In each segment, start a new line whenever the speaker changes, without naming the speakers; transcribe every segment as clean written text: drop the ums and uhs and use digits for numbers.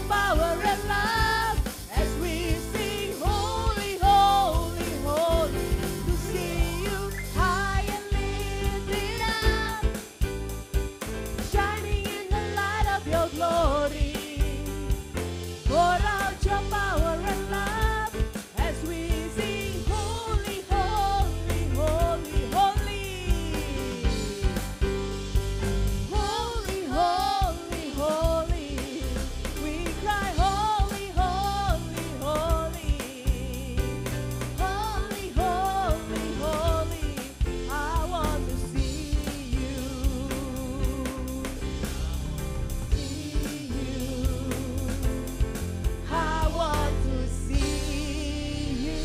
power and love as we sing holy, holy, holy. To see you high and lifted up, shining in the light of your glory. Pour out your power and love as we sing holy, holy, holy, holy. Holy, holy, holy. We cry holy, holy, holy. Holy, holy, holy. I want to see you. See you. I want to see you.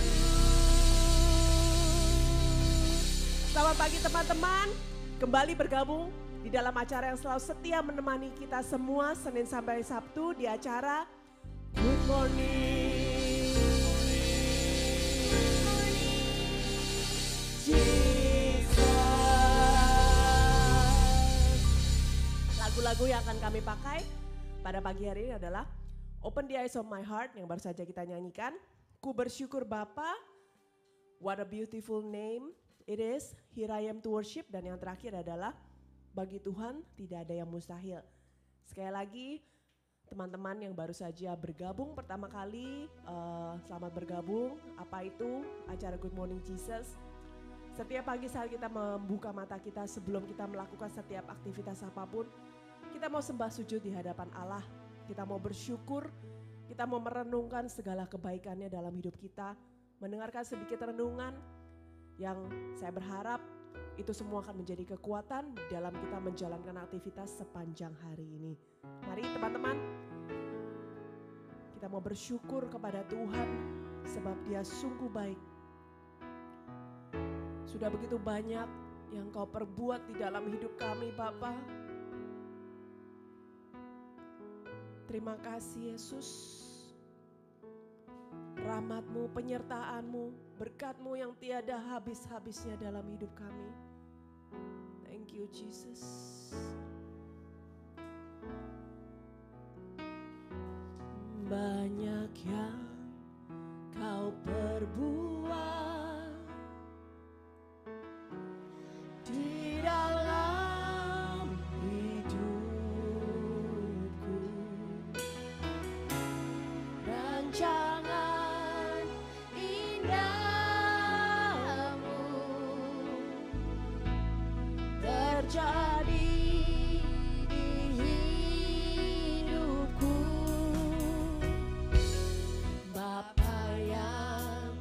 Selamat pagi teman-teman, kembali bergabung di dalam acara yang selalu setia menemani kita semua Senin sampai Sabtu di acara Good Morning Jesus. Lagu-lagu yang akan kami pakai pada pagi hari ini adalah Open the Eyes of My Heart yang baru saja kita nyanyikan, Ku Bersyukur Bapa, What a Beautiful Name It Is, Here I Am to Worship, dan yang terakhir adalah Bagi Tuhan Tidak Ada Yang Mustahil. Sekali lagi teman-teman yang baru saja bergabung pertama kali, selamat bergabung. Apa itu acara Good Morning Jesus? Setiap pagi saat kita membuka mata kita sebelum kita melakukan setiap aktivitas apapun, kita mau sembah sujud di hadapan Allah. Kita mau bersyukur, kita mau merenungkan segala kebaikannya dalam hidup kita, mendengarkan sedikit renungan yang saya berharap itu semua akan menjadi kekuatan dalam kita menjalankan aktivitas sepanjang hari ini. Mari teman-teman, kita mau bersyukur kepada Tuhan sebab Dia sungguh baik. Sudah begitu banyak yang Kau perbuat di dalam hidup kami, Bapa. Terima kasih Yesus. Rahmat-Mu, penyertaan-Mu, berkat-Mu yang tiada habis-habisnya dalam hidup kami. Thank you Jesus. Banyak yang Kau perbuat di dalam hidupku. Rancangan indahmu terjadi di hidupku. Bapa yang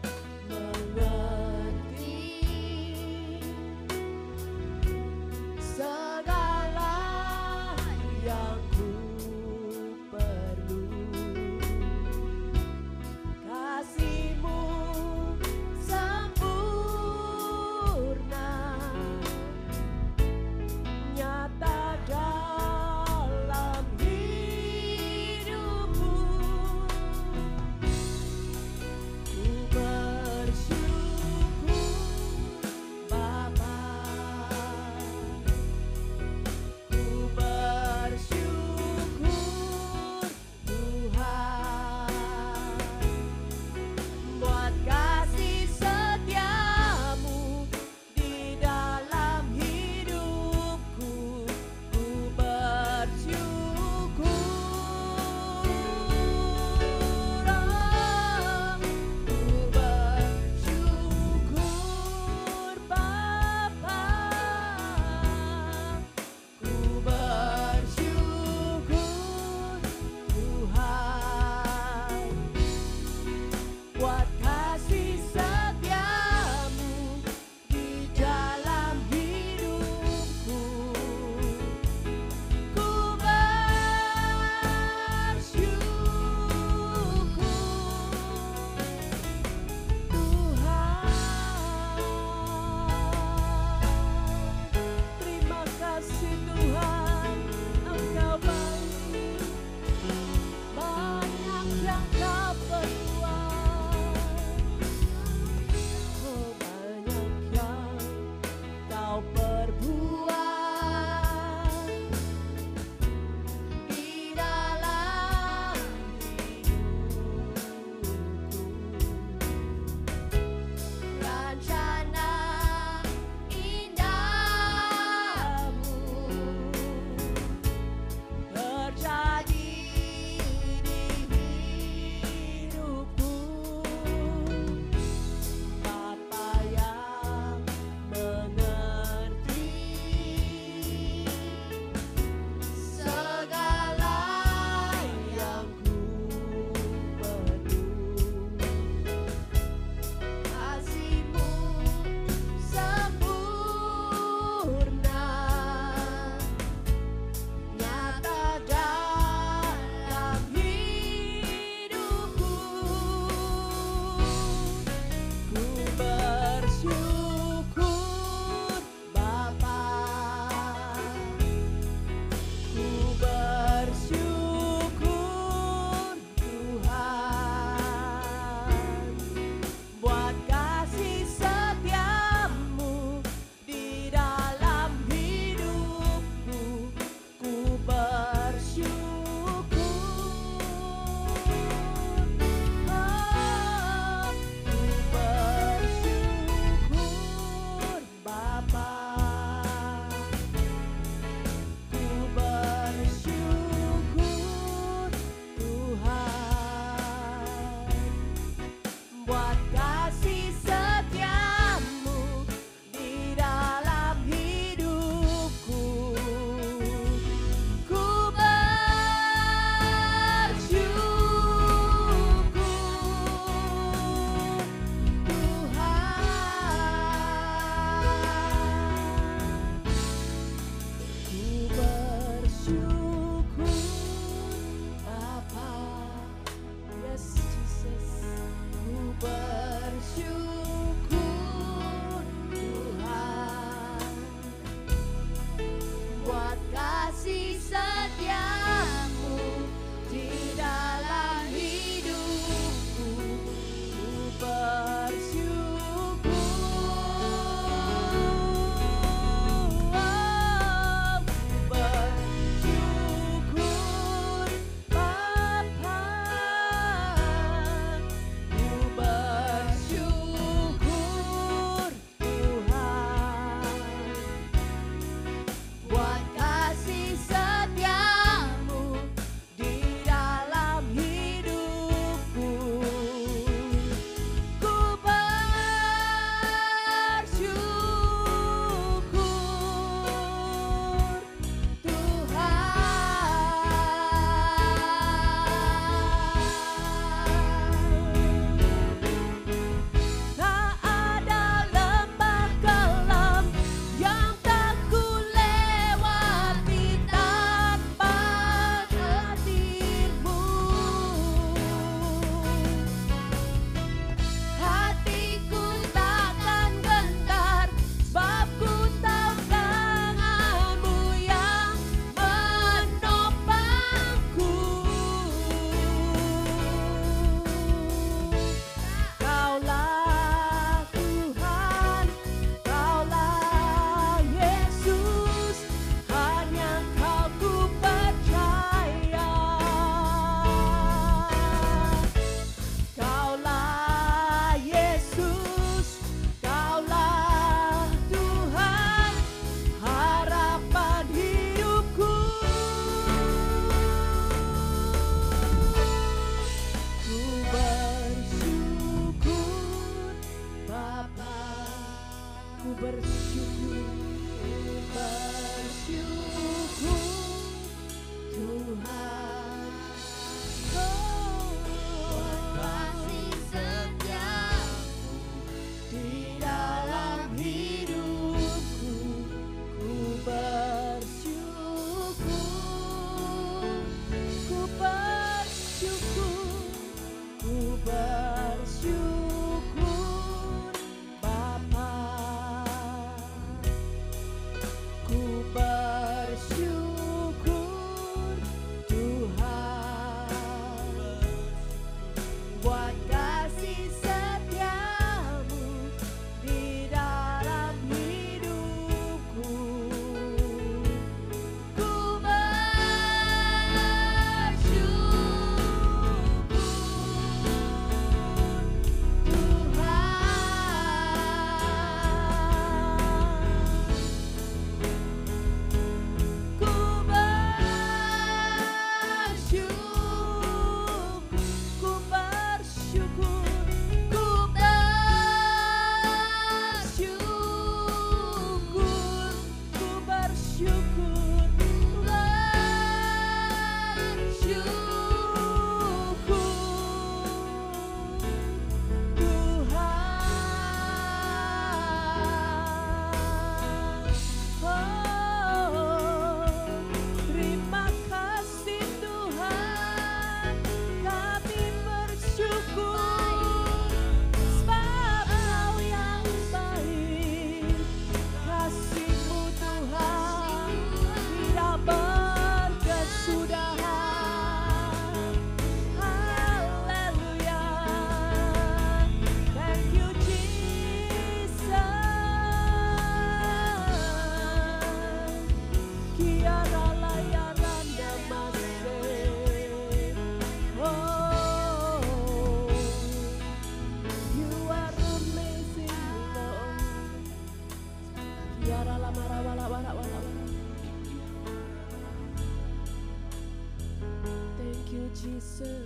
Jesus,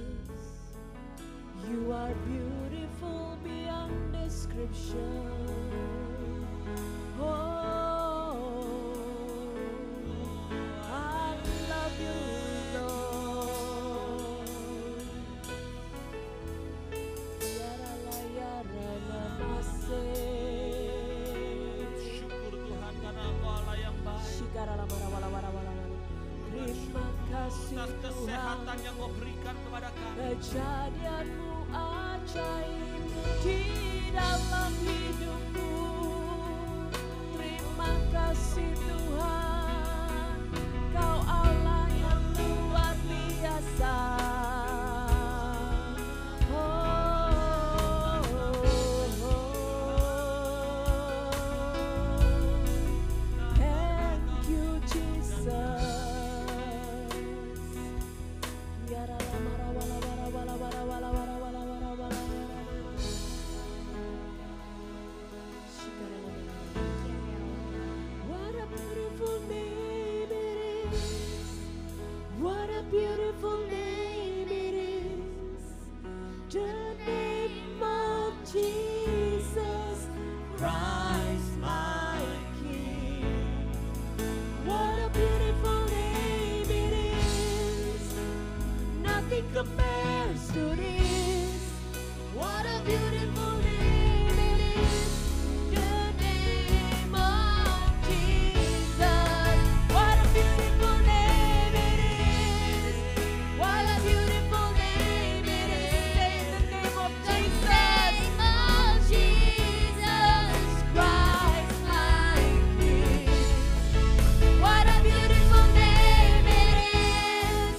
you are beautiful beyond description. Oh, I love you, Lord. Yarala yarala mase.
Syukur Tuhan karena Engkau Allah yang baik.
Shikarala marawala warawala. Terima kasih
Atas
Tuhan.
kesehatan yang Kau berikan kepada kami.
Kejadian-Mu ajaib di dalam hidupku. Terima kasih Tuhan, Kau Allah yang luar biasa. Thank you Jesus. What a beautiful name it is. What a beautiful name it is. The name of Jesus Christ my King. What a beautiful name it is. Nothing compares to this. What a beautiful name it is. The name of Jesus. What a beautiful name it is. What a beautiful name it is. Say the name of Jesus. Jesus Christ my King. What a beautiful name it is.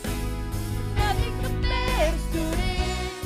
Nothing compares to this.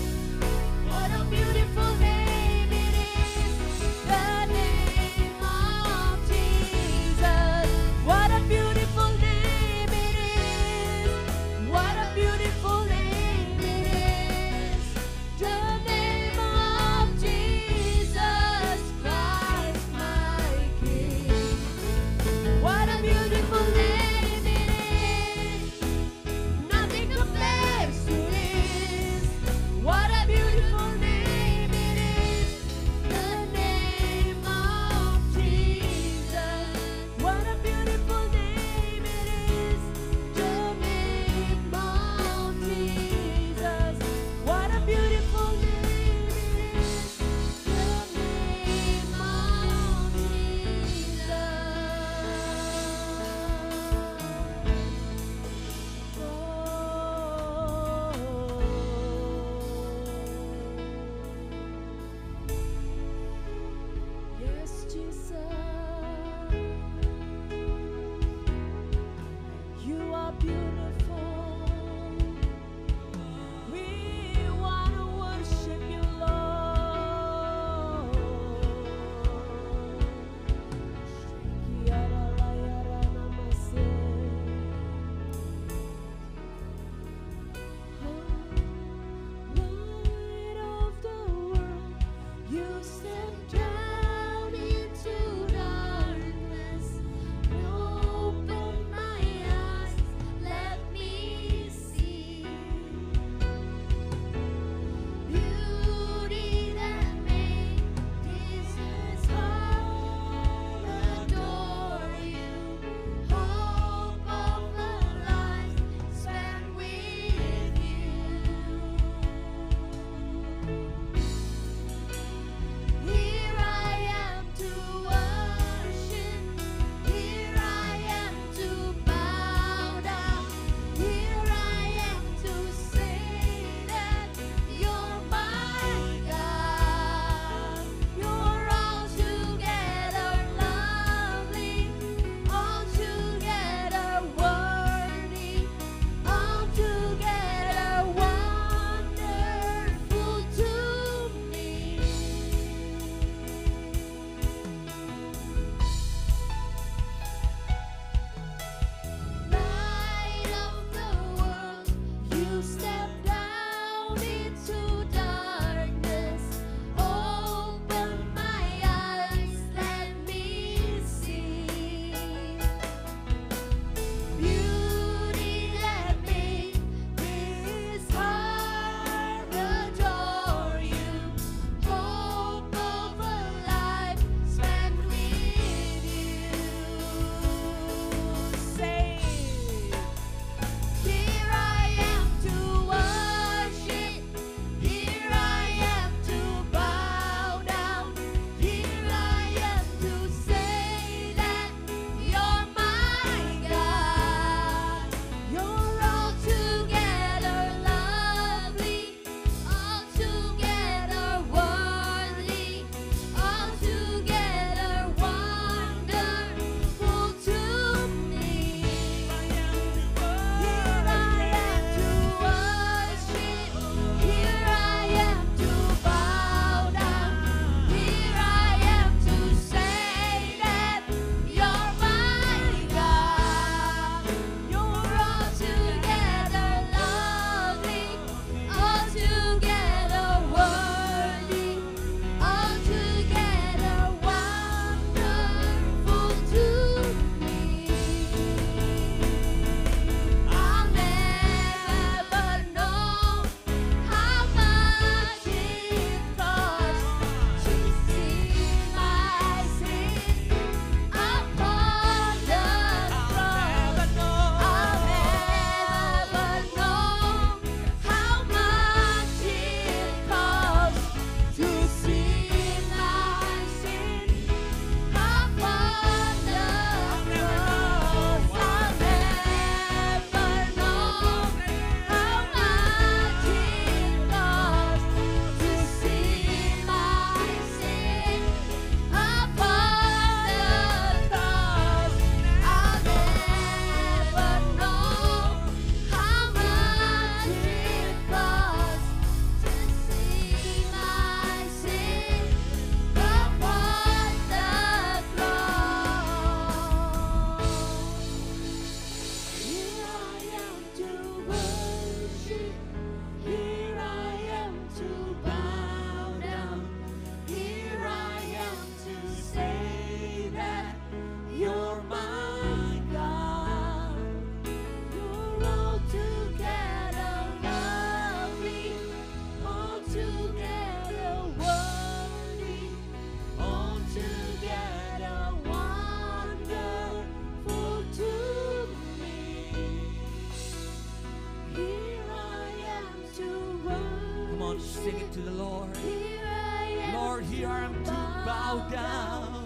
Sing it to the Lord.
Here I am
Lord, here I am to bow down.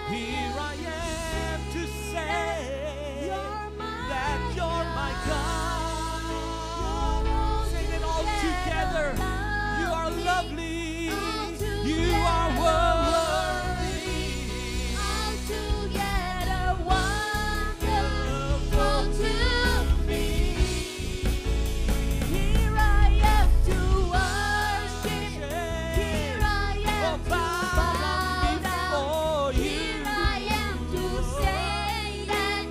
Here I am to say that you're my God. Sing it all together. You are lovely. You are worthy.
altogether wonderful to me. Here I am to worship. Here I am to bow down. Here I am to say that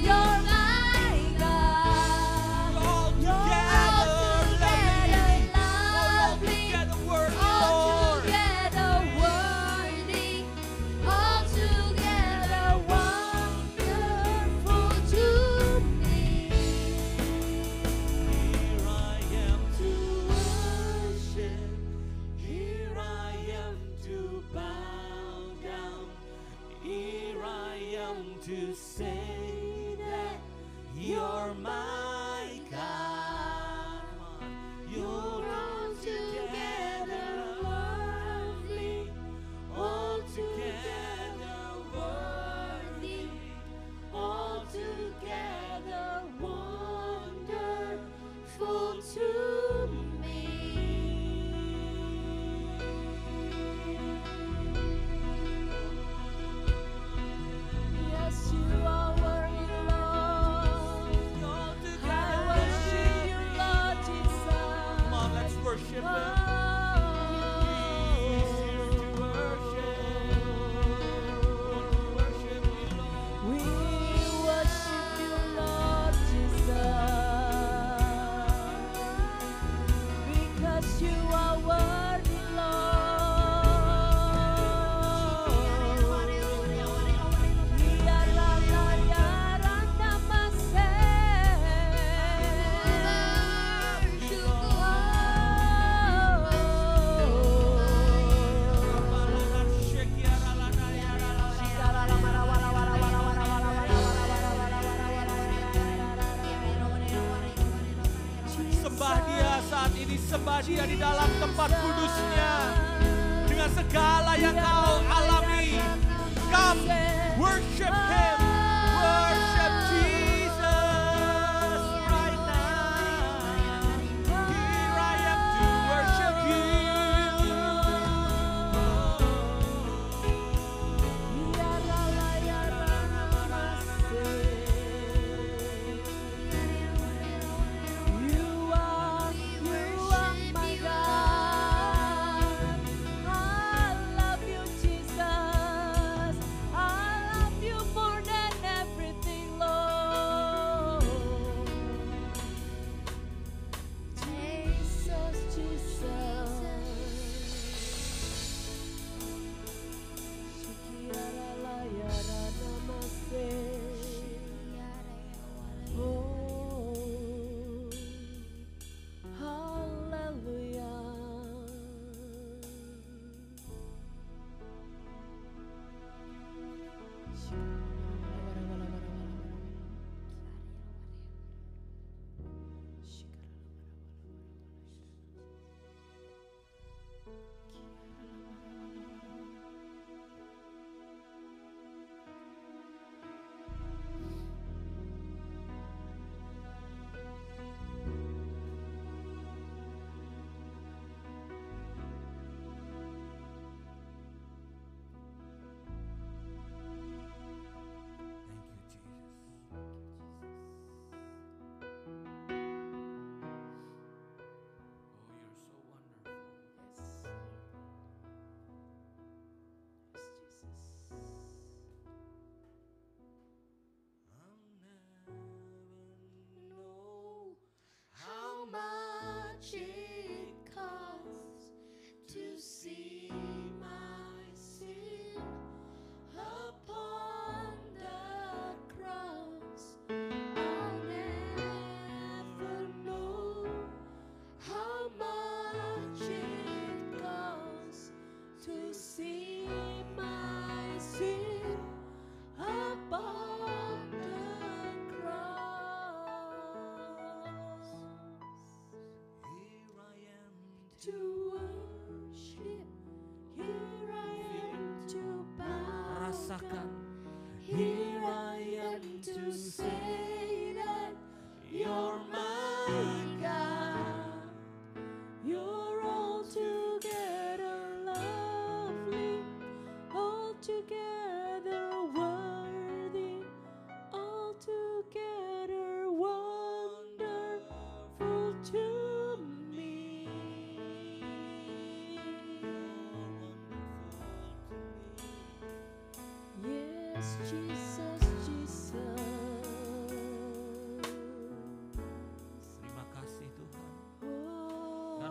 you're my God.
All
You're
together
altogether lovely,
altogether worthy, Lord.
altogether wonderful to me.
Here I am
To worship,
Here I am to bow down. Here I am to say that you're my God. You're altogether lovely, altogether worthy,
altogether wonderful to me. Yes, you are worthy, Lord. I worship you, Lord Jesus.
Come on, let's worship Him. He's here to worship you, Lord.
We worship you, Lord Jesus, because you are worthy,
Sembah Dia saat ini, sembah Dia di dalam tempat kudusnya dengan segala yang kau alami. Come, worship Him, worship Jesus right now. Here I am to worship You.
You are my God. I love you, Jesus. I love you more than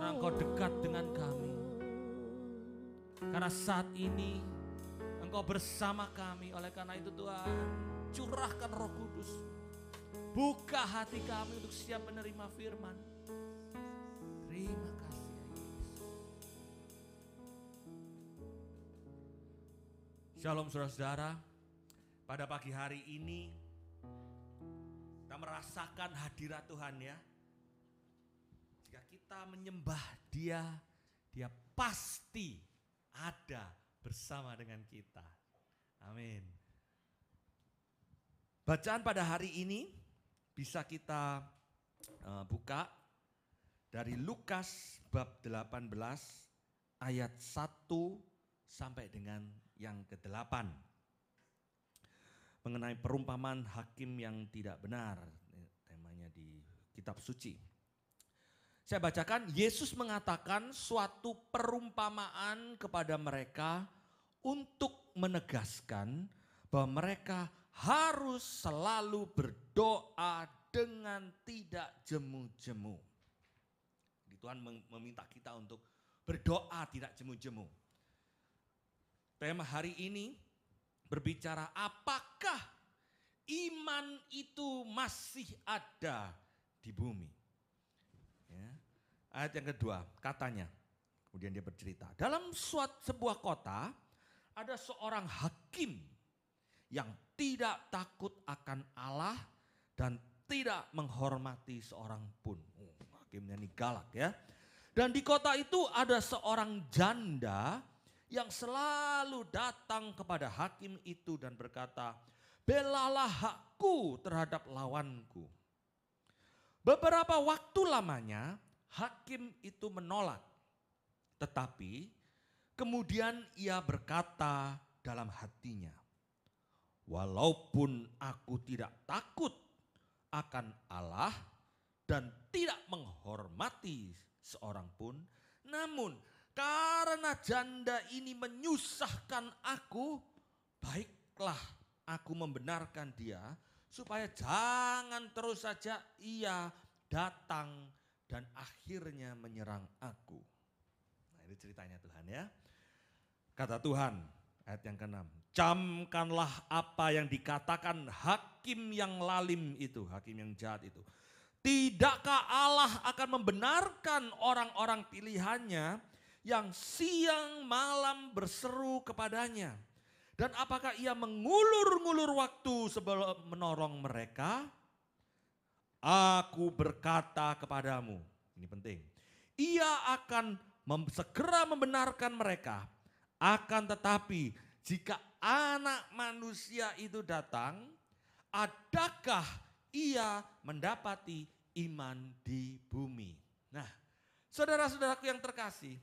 karena Engkau dekat dengan kami. Karena saat ini Engkau bersama kami. Oleh karena itu Tuhan, curahkan Roh Kudus. Buka hati kami untuk siap menerima firman. Terima kasih ya Yesus. Shalom saudara-saudara. Pada pagi hari ini kita merasakan hadirat Tuhan ya. Jika kita menyembah Dia, Dia pasti ada bersama dengan kita. Amin. Bacaan pada hari ini bisa kita buka dari Lukas bab 18 ayat 1 sampai dengan yang ke-8. Mengenai perumpamaan hakim yang tidak benar, temanya di kitab suci. Saya bacakan, Yesus mengatakan suatu perumpamaan kepada mereka untuk menegaskan bahwa mereka harus selalu berdoa dengan tidak jemu-jemu. Tuhan meminta kita untuk berdoa tidak jemu-jemu. Tema hari ini berbicara apakah iman itu masih ada di bumi. Ya. Ayat yang kedua, katanya, kemudian dia bercerita, dalam sebuah kota ada seorang hakim yang tidak takut akan Allah dan tidak menghormati seorang pun. Hakimnya ini galak ya. Dan di kota itu ada seorang janda yang selalu datang kepada hakim itu dan berkata, belalah hakku terhadap lawanku. Beberapa waktu lamanya hakim itu menolak. Tetapi kemudian ia berkata dalam hatinya, walaupun aku tidak takut akan Allah dan tidak menghormati seorang pun, namun karena janda ini menyusahkan aku, baiklah aku membenarkan dia supaya jangan terus saja ia datang dan akhirnya menyerang aku. Nah ini ceritanya Tuhan ya. Kata Tuhan ayat yang ke-6. Camkanlah apa yang dikatakan hakim yang lalim itu, hakim yang jahat itu. Tidakkah Allah akan membenarkan orang-orang pilihannya yang siang malam berseru kepadanya? Dan apakah ia mengulur-ngulur waktu sebelum menolong mereka? Aku berkata kepadamu, ini penting, ia akan segera membenarkan mereka. Akan tetapi jika anak manusia itu datang, adakah ia mendapati iman di bumi? Nah, saudara-saudaraku yang terkasih,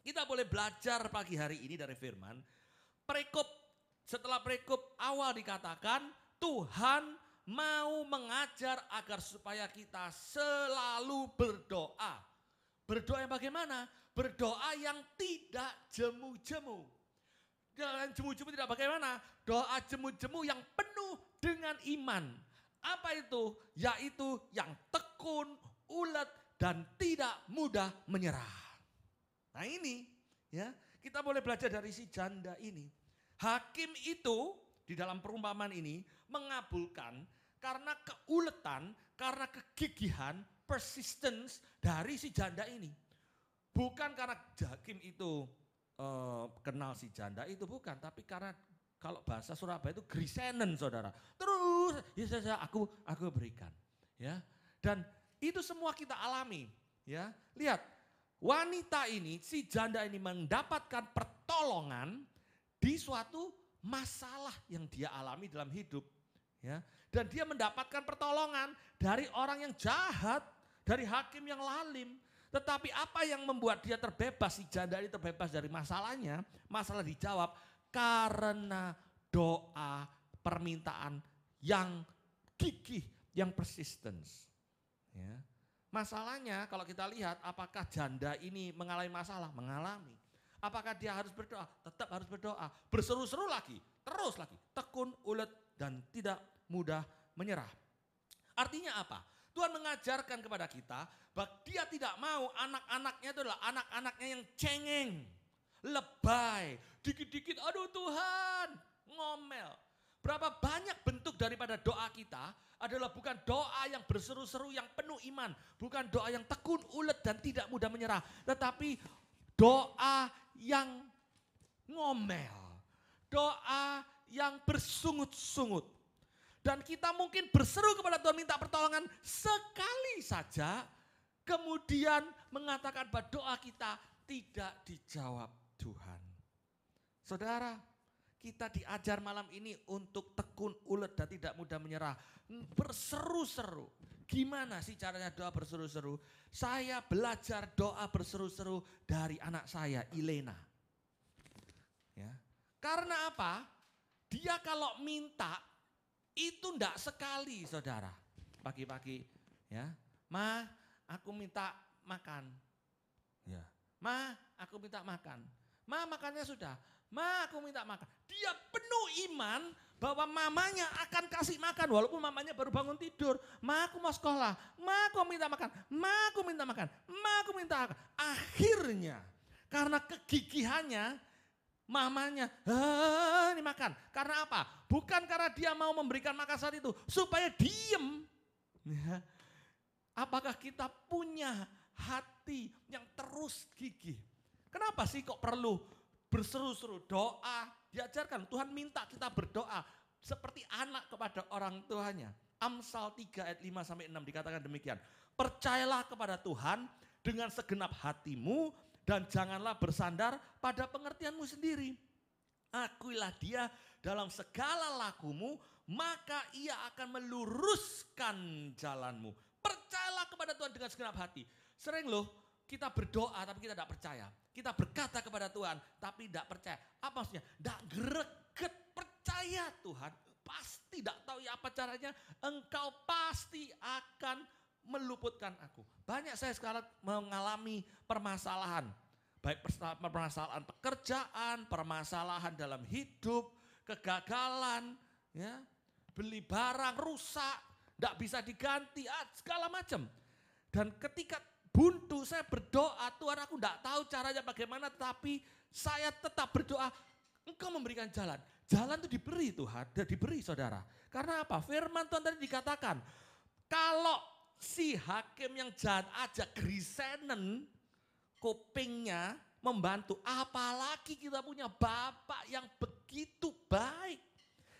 kita boleh belajar pagi hari ini dari firman. Setelah perikop awal dikatakan Tuhan mau mengajar agar supaya kita selalu berdoa. Berdoa yang bagaimana? Berdoa yang tidak jemu-jemu. Yang jemu-jemu tidak bagaimana? Doa jemu-jemu yang penuh dengan iman. Apa itu? Yaitu yang tekun, ulet, dan tidak mudah menyerah. Nah ini ya, kita boleh belajar dari si janda ini. Hakim itu di dalam perumpamaan ini mengabulkan karena keuletan, karena kegigihan, persistence dari si janda ini. Bukan karena hakim itu kenal si janda itu, bukan. Tapi karena kalau bahasa Surabaya itu grisenen saudara. Terus ya aku berikan. Ya. Dan itu semua kita alami. Ya. Lihat, wanita ini, si janda ini mendapatkan pertolongan di suatu masalah yang dia alami dalam hidup. Ya. Dan dia mendapatkan pertolongan dari orang yang jahat, dari hakim yang lalim. Tetapi apa yang membuat dia terbebas, si janda ini terbebas dari masalahnya, masalah dijawab karena doa, permintaan yang gigih, yang persistence. Ya. Masalahnya kalau kita lihat apakah janda ini mengalami masalah? Mengalami. Apakah dia harus berdoa? Tetap harus berdoa. Berseru-seru lagi, terus lagi. Tekun, ulet, dan tidak mudah menyerah. Artinya apa? Tuhan mengajarkan kepada kita bahwa dia tidak mau anak-anaknya itu adalah anak-anaknya yang cengeng, lebay, dikit-dikit aduh Tuhan, ngomel. Berapa banyak bentuk daripada doa kita adalah bukan doa yang berseru-seru, yang penuh iman. Bukan doa yang tekun, ulet dan tidak mudah menyerah. Tetapi doa yang ngomel. Doa yang bersungut-sungut. Dan kita mungkin berseru kepada Tuhan minta pertolongan sekali saja. Kemudian mengatakan bahwa doa kita tidak dijawab Tuhan. Saudara, kita diajar malam ini untuk tekun, ulet dan tidak mudah menyerah. Berseru-seru. Gimana sih caranya doa berseru-seru? Saya belajar doa berseru-seru dari anak saya, Ilena. Ya. Karena apa? Dia kalau minta itu enggak sekali, saudara. Pagi-pagi, ya. Ma, aku minta makan. Ya. Ma, aku minta makan. Ma, makannya sudah. Ma, aku minta makan. Dia penuh iman bahwa mamanya akan kasih makan walaupun mamanya baru bangun tidur. Ma, aku mau sekolah. Ma, aku minta makan. Ma, aku minta makan. Ma, aku minta makan. Akhirnya karena kegigihannya mamanya, ini makan. Karena apa? Bukan karena dia mau memberikan makan saat itu, supaya diem. Ya. Apakah kita punya hati yang terus gigih? Kenapa sih kok perlu berseru-seru doa? Diajarkan, Tuhan minta kita berdoa seperti anak kepada orang tuanya. Amsal 3 ayat 5 sampai 6 dikatakan demikian. Percayalah kepada Tuhan dengan segenap hatimu, dan janganlah bersandar pada pengertianmu sendiri. Akuilah dia dalam segala lakumu, maka ia akan meluruskan jalanmu. Percayalah kepada Tuhan dengan segenap hati. Sering loh kita berdoa tapi kita tidak percaya. Kita berkata kepada Tuhan tapi tidak percaya. Apa maksudnya? Tidak greget, percaya Tuhan. Pasti tidak tahu ya apa caranya. Engkau pasti akan meluputkan aku. Banyak saya sekarang mengalami permasalahan. Baik permasalahan pekerjaan, permasalahan dalam hidup, kegagalan, ya, beli barang rusak, tidak bisa diganti, segala macam. Dan ketika buntu saya berdoa, Tuhan aku tidak tahu caranya bagaimana, tapi saya tetap berdoa, Engkau memberikan jalan. Jalan itu diberi Tuhan, diberi saudara. Karena apa? Firman Tuhan tadi dikatakan, kalau si hakim yang jahat aja grisenen kupingnya membantu, apalagi kita punya Bapak yang begitu baik.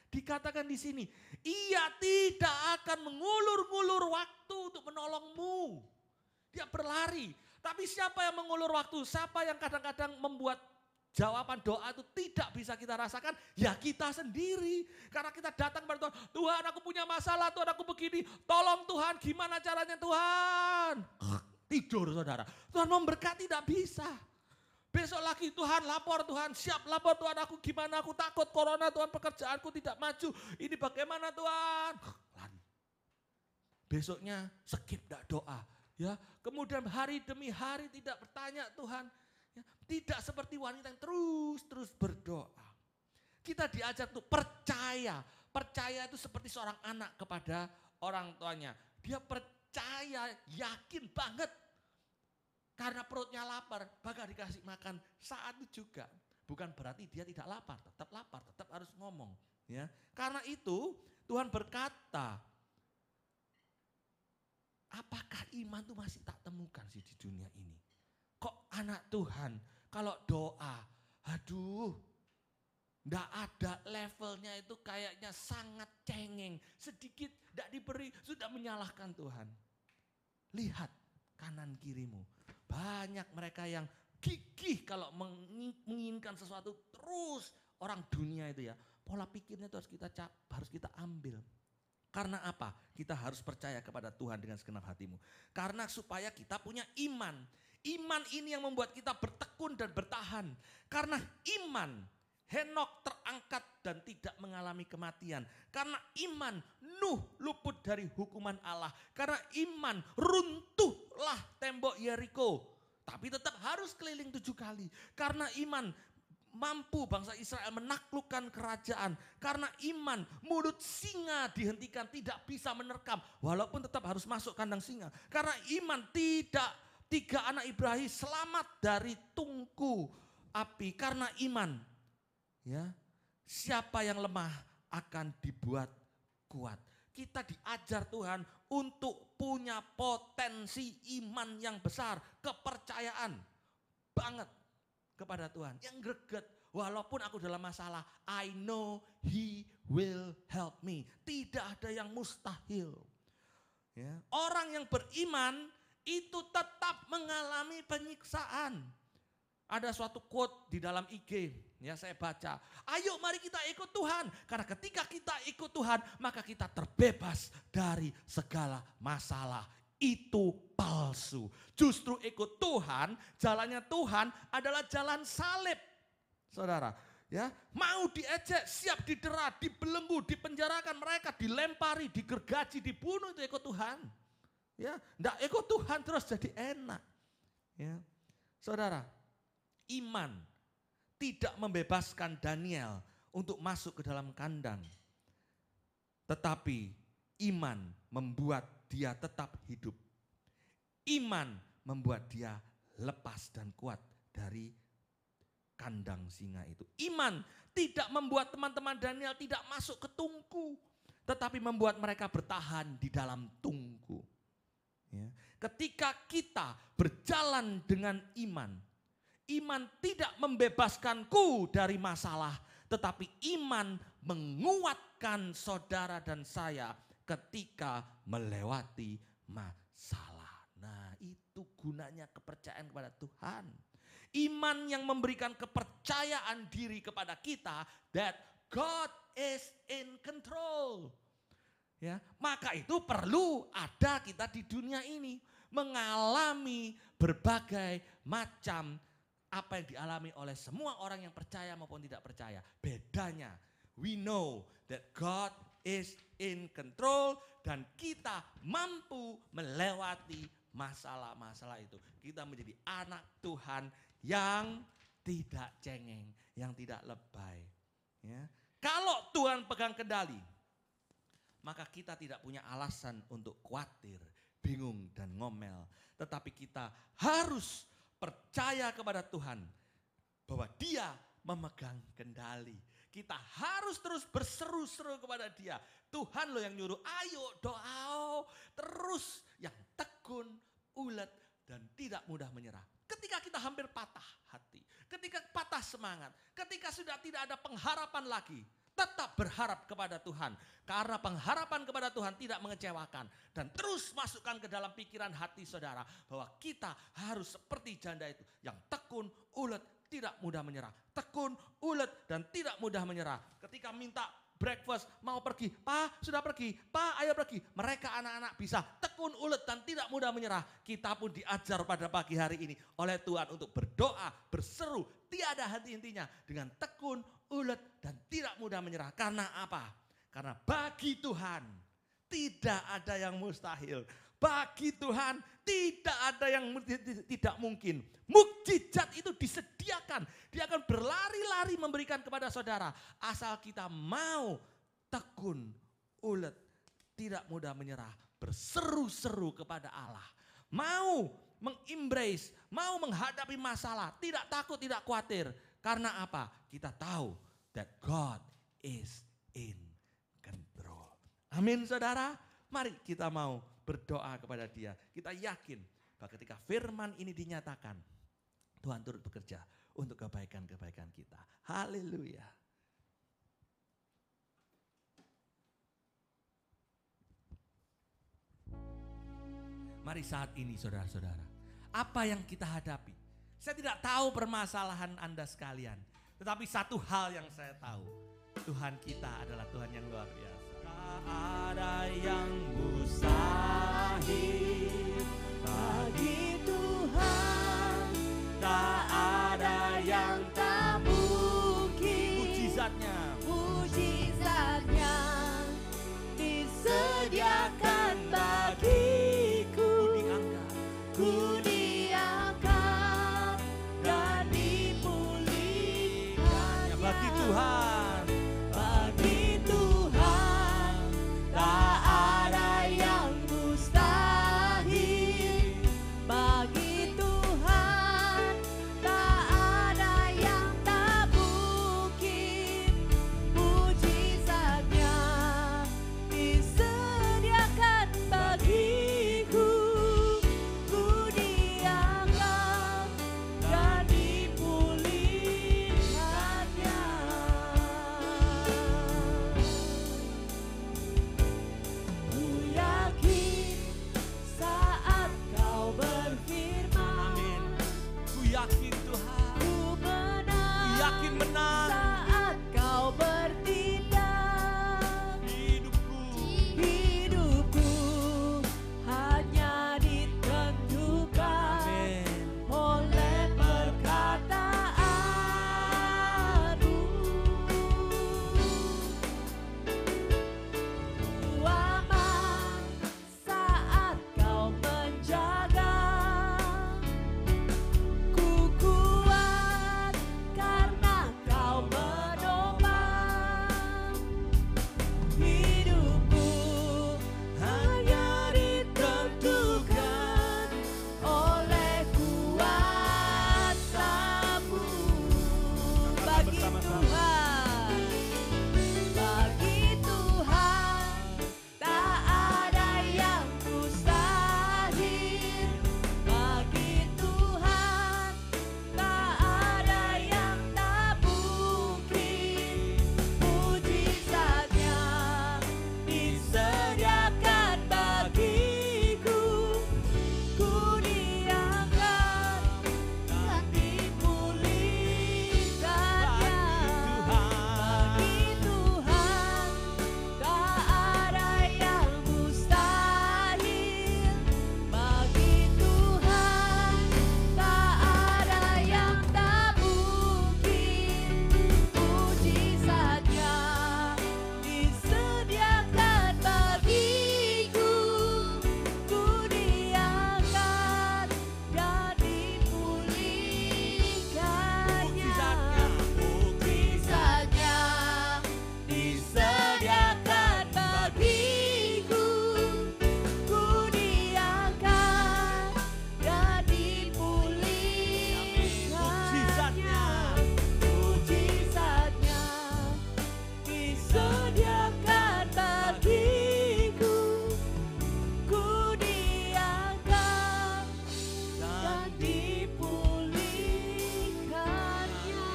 Dikatakan di sini, ia tidak akan mengulur-ngulur waktu untuk menolongmu. Dia berlari, tapi siapa yang mengulur waktu? Siapa yang kadang-kadang membuat jawaban doa itu tidak bisa kita rasakan? Ya kita sendiri. Karena kita datang kepada Tuhan, Tuhan aku punya masalah, Tuhan aku begini, tolong Tuhan, gimana caranya Tuhan? Tidur saudara, Tuhan memberkati tidak bisa. Besok lagi Tuhan lapor, Tuhan siap lapor Tuhan, aku gimana, aku takut corona Tuhan, pekerjaanku tidak maju, ini bagaimana Tuhan? Besoknya skip tidak doa. Ya, kemudian hari demi hari tidak bertanya Tuhan. Ya, tidak seperti wanita yang terus berdoa. Kita diajar tuh percaya. Percaya itu seperti seorang anak kepada orang tuanya. Dia percaya, yakin banget. Karena perutnya lapar, bakal dikasih makan saat itu juga. Bukan berarti dia tidak lapar, tetap harus ngomong. Ya, karena itu Tuhan berkata, apakah iman itu masih tak temukan sih di dunia ini? Kok anak Tuhan kalau doa, aduh, nggak ada levelnya itu kayaknya sangat cengeng. Sedikit tidak diberi, sudah menyalahkan Tuhan. Lihat kanan kirimu. Banyak mereka yang gigih kalau menginginkan sesuatu terus. Orang dunia itu ya, pola pikirnya itu harus kita ambil. Karena apa? Kita harus percaya kepada Tuhan dengan segenap hatimu. Karena supaya kita punya iman. Iman ini yang membuat kita bertekun dan bertahan. Karena iman, Henokh terangkat dan tidak mengalami kematian. Karena iman, Nuh luput dari hukuman Allah. Karena iman, runtuhlah tembok Yeriko. Tapi tetap harus keliling 7 kali. Karena iman, mampu bangsa Israel menaklukkan kerajaan. Karena iman, mulut singa dihentikan, tidak bisa menerkam. Walaupun tetap harus masuk kandang singa. Karena iman tidak, 3 anak Ibrahim selamat dari tungku api. Karena iman, ya, siapa yang lemah akan dibuat kuat. Kita diajar Tuhan untuk punya potensi iman yang besar, kepercayaan banget kepada Tuhan. Yang greget, walaupun aku dalam masalah, I know He will help me. Tidak ada yang mustahil. Ya. Orang yang beriman itu tetap mengalami penyiksaan. Ada suatu quote di dalam IG, ya saya baca. Ayo mari kita ikut Tuhan. Karena ketika kita ikut Tuhan, maka kita terbebas dari segala masalah. Itu palsu. Justru ikut Tuhan, jalannya Tuhan adalah jalan salib. Saudara, ya, mau diejek, siap didera, dibelenggu, dipenjarakan mereka, dilempari, digergaji, dibunuh, itu ikut Tuhan. Ya, enggak ikut Tuhan terus jadi enak. Ya. Saudara, iman tidak membebaskan Daniel untuk masuk ke dalam kandang. Tetapi iman membuat dia tetap hidup. Iman membuat dia lepas dan kuat dari kandang singa itu. Iman tidak membuat teman-teman Daniel tidak masuk ke tungku. Tetapi membuat mereka bertahan di dalam tungku. Ya. Ketika kita berjalan dengan iman, iman tidak membebaskanku dari masalah, tetapi iman menguatkan saudara dan saya ketika melewati masalah. Nah, itu gunanya kepercayaan kepada Tuhan. Iman yang memberikan kepercayaan diri kepada kita that God is in control. Ya, maka itu perlu ada kita di dunia ini mengalami berbagai macam apa yang dialami oleh semua orang yang percaya maupun tidak percaya. Bedanya, we know that God is in control dan kita mampu melewati masalah-masalah itu. Kita menjadi anak Tuhan yang tidak cengeng, yang tidak lebay. Ya. Kalau Tuhan pegang kendali, maka kita tidak punya alasan untuk khawatir, bingung dan ngomel. Tetapi kita harus percaya kepada Tuhan bahwa Dia memegang kendali. Kita harus terus berseru-seru kepada Dia. Tuhan loh yang nyuruh, ayo doa terus yang tekun, ulet dan tidak mudah menyerah. Ketika kita hampir patah hati, ketika patah semangat, ketika sudah tidak ada pengharapan lagi, tetap berharap kepada Tuhan. Karena pengharapan kepada Tuhan tidak mengecewakan. Dan terus masukkan ke dalam pikiran hati saudara bahwa kita harus seperti janda itu. Yang tekun, ulet, tidak mudah menyerah. Tekun, ulet, dan tidak mudah menyerah. Ketika minta breakfast, mau pergi. Pak, sudah pergi. Pak, ayo pergi. Mereka anak-anak bisa tekun, ulet, dan tidak mudah menyerah. Kita pun diajar pada pagi hari ini oleh Tuhan untuk berdoa, berseru, tiada henti-hentinya. Dengan tekun, ulet, dan tidak mudah menyerah. Karena apa? Karena bagi Tuhan tidak ada yang mustahil. Bagi Tuhan tidak ada yang tidak mungkin. Mukjizat itu disediakan. Dia akan berlari-lari memberikan kepada saudara. Asal kita mau tekun, ulet, tidak mudah menyerah. Berseru-seru kepada Allah. Mau mengembrace, mau menghadapi masalah. Tidak takut, tidak khawatir. Karena apa? Kita tahu that God is in control. Amin saudara. Mari kita mau berdoa kepada Dia. Kita yakin bahwa ketika firman ini dinyatakan, Tuhan turut bekerja untuk kebaikan-kebaikan kita. Haleluya. Mari saat ini saudara-saudara, apa yang kita hadapi? Saya tidak tahu permasalahan Anda sekalian. Tetapi satu hal yang saya tahu, Tuhan kita adalah Tuhan yang luar biasa. Tak ada yang mustahil bagi Tuhan, tak ada yang tak mungkin. Mujizatnya disediakan bagiku. Ku diangkat dan dipulihkan. Tuhan.
Bagi Tuhan tak ada yang mustahil. Bagi Tuhan tak ada yang tak mungkin. Mujizatnya disediakan bagiku. Ku dianggap dan dipulihkannya. Ku yakin saat kau berfirman,
Amin. Ku yakin Tuhan.
ku
Ku
menang.
yakin menang.
Saat kau bertindak, hidupku hanya ditentukan
Amin.
oleh perkataanmu. Ku aman saat kau menjaga. Ku kuat karena kau menopang. Hidupku hanya ditentukan oleh kuasa-Mu. Bagi Tuhan, bagi Tuhan tak ada yang mustahil. Bagi Tuhan tak ada yang tak mungkin. Mujizatnya disediakan bagiku. Ku diangkat dan dipulihkannya. Bagi Tuhan tak ada yang mustahil. Bagi Tuhan tak ada yang tak mungkin. Mujizatnya disediakan bagiku. Ku diangkat dan dipulihkannya. Mujizatnya disediakan bagiku. Ku diangkat dan dipulihkannya. Mujizatnya disediakan bagiku. Ku diangkat dan dipulihkannya.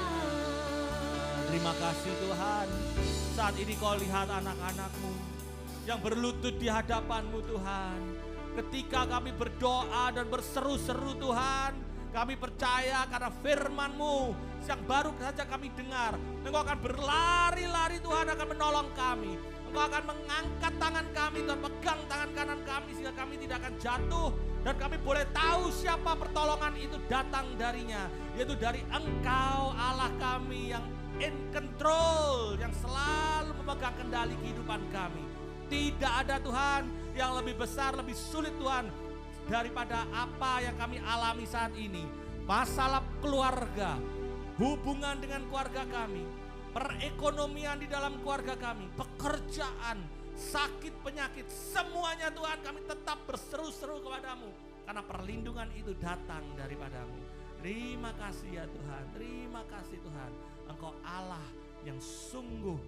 Terima kasih Tuhan. Saat ini kau lihat anak-anak-Mu yang berlutut di hadapan-Mu Tuhan. Ketika kami berdoa dan berseru-seru Tuhan, kami percaya karena firman-Mu yang baru saja kami dengar, Engkau akan berlari-lari Tuhan akan menolong kami. Engkau akan mengangkat tangan kami dan pegang tangan kanan kami sehingga kami tidak akan jatuh. Dan kami boleh tahu siapa pertolongan itu datang darinya, yaitu dari Engkau Allah kami yang in control, yang selalu memegang kendali kehidupan kami. Tidak ada Tuhan yang lebih besar, lebih sulit Tuhan daripada apa yang kami alami saat ini. Masalah keluarga, hubungan dengan keluarga kami, perekonomian di dalam keluarga kami, pekerjaan, sakit, penyakit, semuanya Tuhan kami tetap berseru-seru kepadamu. Karena perlindungan itu datang daripadamu. Terima kasih ya Tuhan, terima kasih Tuhan. Engkau Allah yang sungguh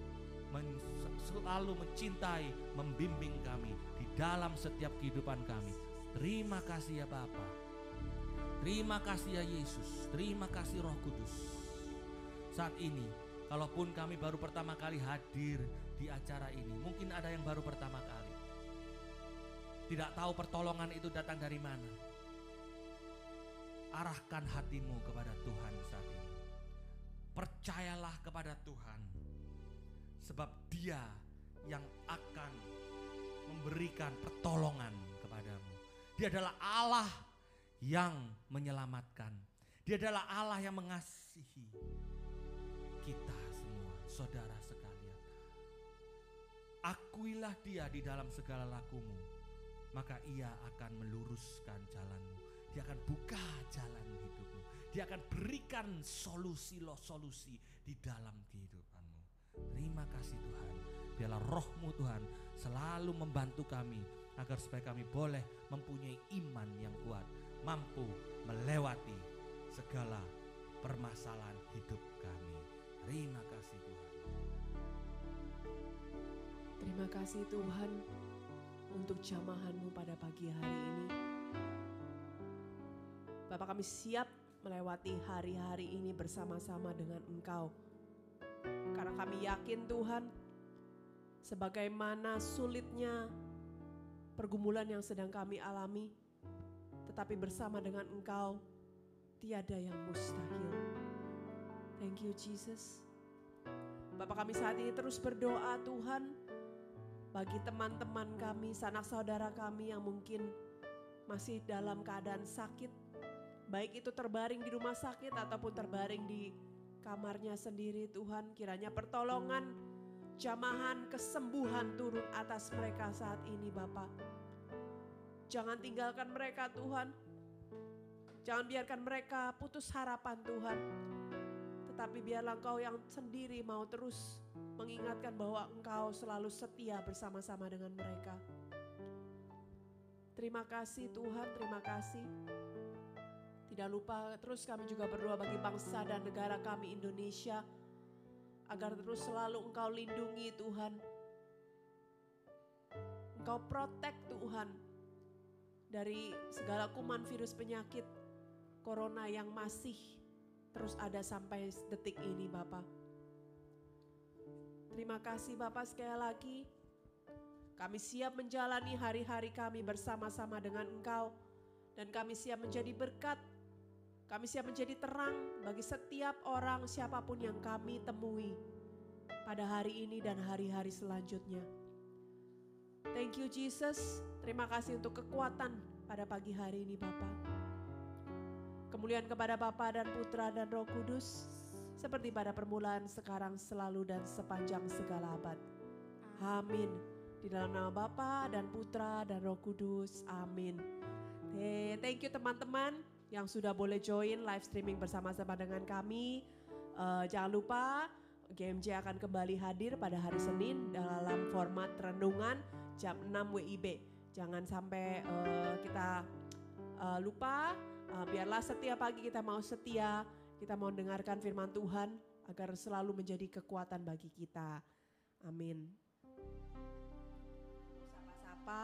selalu mencintai, membimbing kami di dalam setiap kehidupan kami. Terima kasih ya Bapa. Terima kasih ya Yesus, terima kasih Roh Kudus. Saat ini, kalaupun kami baru pertama kali hadir di acara ini, mungkin ada yang baru pertama kali. Tidak tahu pertolongan itu datang dari mana. Arahkan hatimu kepada Tuhan saat ini. Percayalah kepada Tuhan, sebab Dia yang akan memberikan pertolongan kepadamu. Dia adalah Allah yang menyelamatkan. Dia adalah Allah yang mengasihi kita semua, saudara sekalian. Akuilah Dia di dalam segala lakumu, maka Ia akan meluruskan jalanmu. Dia akan buka jalan hidupmu. Dia akan berikan solusi di dalam kehidupan. Terima kasih Tuhan. Biarlah roh-Mu Tuhan selalu membantu kami agar supaya kami boleh mempunyai iman yang kuat, mampu melewati segala permasalahan hidup kami. Terima kasih Tuhan.
Terima kasih Tuhan untuk jamahan-Mu pada pagi hari ini. Bapak, kami siap melewati hari-hari ini bersama-sama dengan Engkau. Karena kami yakin Tuhan, sebagaimana sulitnya pergumulan yang sedang kami alami, tetapi bersama dengan Engkau, tiada yang mustahil. Thank you Jesus. Bapak, kami saat ini terus berdoa Tuhan, bagi teman-teman kami, sanak saudara kami yang mungkin masih dalam keadaan sakit, baik itu terbaring di rumah sakit ataupun terbaring di kamarnya sendiri. Tuhan, kiranya pertolongan, jamahan, kesembuhan turun atas mereka saat ini Bapak. Jangan tinggalkan mereka Tuhan. Jangan biarkan mereka putus harapan Tuhan. Tetapi biarlah Engkau yang sendiri mau terus mengingatkan bahwa Engkau selalu setia bersama-sama dengan mereka. Terima kasih Tuhan, terima kasih. Tidak lupa terus kami juga berdoa bagi bangsa dan negara kami Indonesia, agar terus selalu Engkau lindungi Tuhan. Engkau protect Tuhan dari segala kuman virus penyakit corona yang masih terus ada sampai detik ini Bapak. Terima kasih Bapak sekali lagi. Kami siap menjalani hari-hari kami bersama-sama dengan Engkau. Dan kami siap menjadi berkat. Kami siap menjadi terang bagi setiap orang siapapun yang kami temui pada hari ini dan hari-hari selanjutnya. Thank you Jesus. Terima kasih untuk kekuatan pada pagi hari ini Bapa. Kemuliaan kepada Bapa dan Putra dan Roh Kudus, seperti pada permulaan, sekarang, selalu, dan sepanjang segala abad. Amin. Di dalam nama Bapa dan Putra dan Roh Kudus. Amin. Thank you teman-teman yang sudah boleh join live streaming bersama-sama dengan kami. Jangan lupa GMJ akan kembali hadir pada hari Senin dalam format renungan jam 6 WIB. Jangan sampai kita lupa, biarlah setiap pagi kita mau setia, kita mau dengarkan firman Tuhan agar selalu menjadi kekuatan bagi kita. Amin. Sapa-sapa.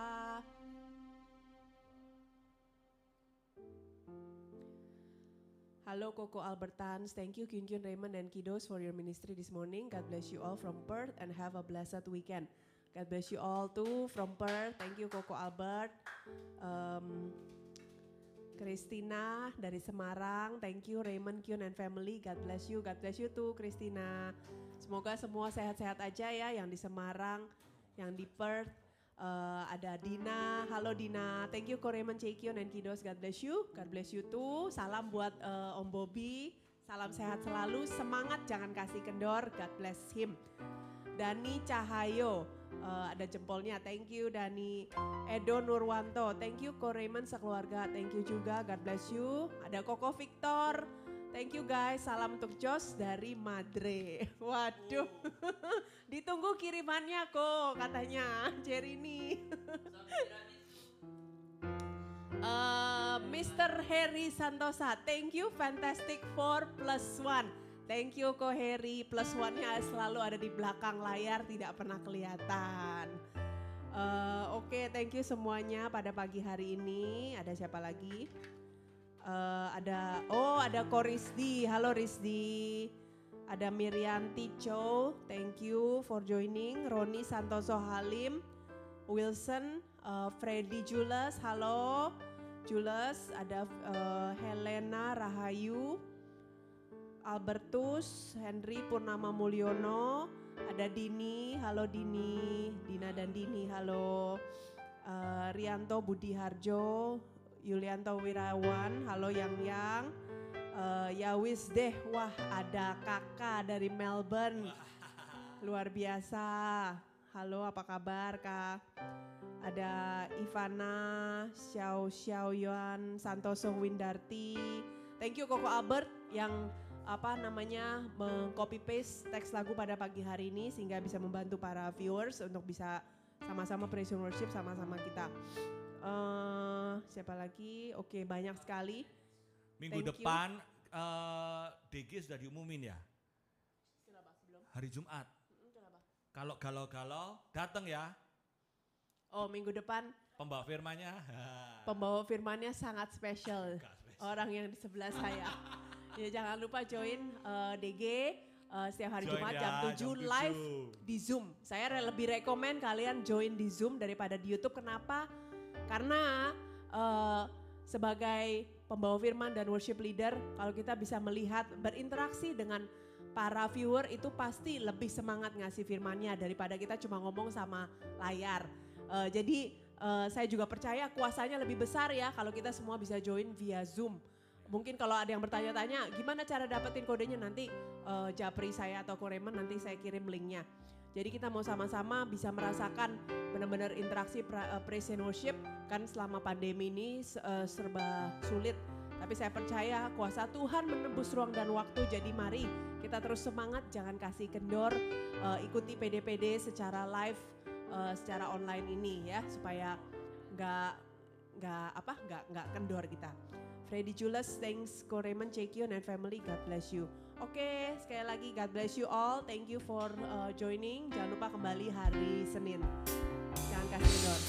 Halo Koko Albertans, thank you Kyun Kyun, Raymond and Kiddos for your ministry this morning. God bless you all from Perth and have a blessed weekend. God bless you all too from Perth. Thank you Koko Albert. Christina dari Semarang, thank you Raymond, Kyun and family. God bless you too Christina. Semoga semua sehat-sehat aja ya yang di Semarang, yang di Perth. Ada Dina, halo Dina, thank you Koreman Chekion and Kiddos, God bless you too. Salam buat Om Bobby, salam sehat selalu, semangat jangan kasih kendor, God bless him. Dani Cahayo, ada jempolnya, thank you Dani. Edo Nurwanto, thank you Koreman sekeluarga, thank you juga, God bless you. Ada Koko Victor, thank you guys, salam untuk Jos dari Madre. Waduh, ditunggu kirimannya kok katanya Jerini. Mr. Harry Santosa, thank you Fantastic 4+1. Thank you Ko Harry, +1-nya selalu ada di belakang layar, tidak pernah kelihatan. Oke, thank you semuanya pada pagi hari ini. Ada siapa lagi? Ada Ko Rizdi, halo Rizdi. Ada Mirianti Chow, thank you for joining. Roni Santoso Halim, Wilson, Freddy Jules, halo Jules. Ada Helena Rahayu, Albertus, Henry Purnama Mulyono. Ada Dini, halo Dini, Dina dan Dini, halo. Rianto Budi Harjo, Yulianto Wirawan, halo Yang. Ya wis deh, wah ada kakak dari Melbourne, luar biasa. Halo apa kabar kak? Ada Ivana, Xiao Yuan, Santoso Windarti. Thank you Koko Albert yang meng-copy paste teks lagu pada pagi hari ini sehingga bisa membantu para viewers untuk bisa sama-sama praise and worship sama-sama kita. Siapa lagi? Oke, banyak sekali.
Minggu
Thank you.
depan DG sudah diumumin ya?
Kenapa? Belum?
Hari Jumat.
Kenapa?
Kalau galau-galau datang ya.
Oh, minggu depan
Pembawa firmannya.
pembawa firmannya sangat spesial.
Enggak spesial.
Orang yang di sebelah saya. Ya jangan lupa join DG setiap hari
Join
Jumat
ya,
jam 7
jam 7.
live di Zoom. Saya lebih rekomen kalian join di Zoom daripada di YouTube. Kenapa? Karena sebagai pembawa firman dan worship leader, kalau kita bisa melihat berinteraksi dengan para viewer itu pasti lebih semangat ngasih firmannya daripada kita cuma ngomong sama layar. Jadi saya juga percaya kuasanya lebih besar ya kalau kita semua bisa join via Zoom. Mungkin kalau ada yang bertanya-tanya gimana cara dapetin kodenya nanti Japri saya atau Koreman nanti saya kirim linknya. Jadi kita mau sama-sama bisa merasakan benar-benar interaksi praise and worship kan selama pandemi ini serba sulit. Tapi saya percaya kuasa Tuhan menembus ruang dan waktu. Jadi mari kita terus semangat, jangan kasih kendor, ikuti PD-PD secara live, secara online ini ya supaya nggak kendor kita. Freddy Jules, thanks Koreman, Chekyun and family, God bless you. Oke, sekali lagi God bless you all. Thank you for joining. Jangan lupa kembali hari Senin. Jangan kasih kendor.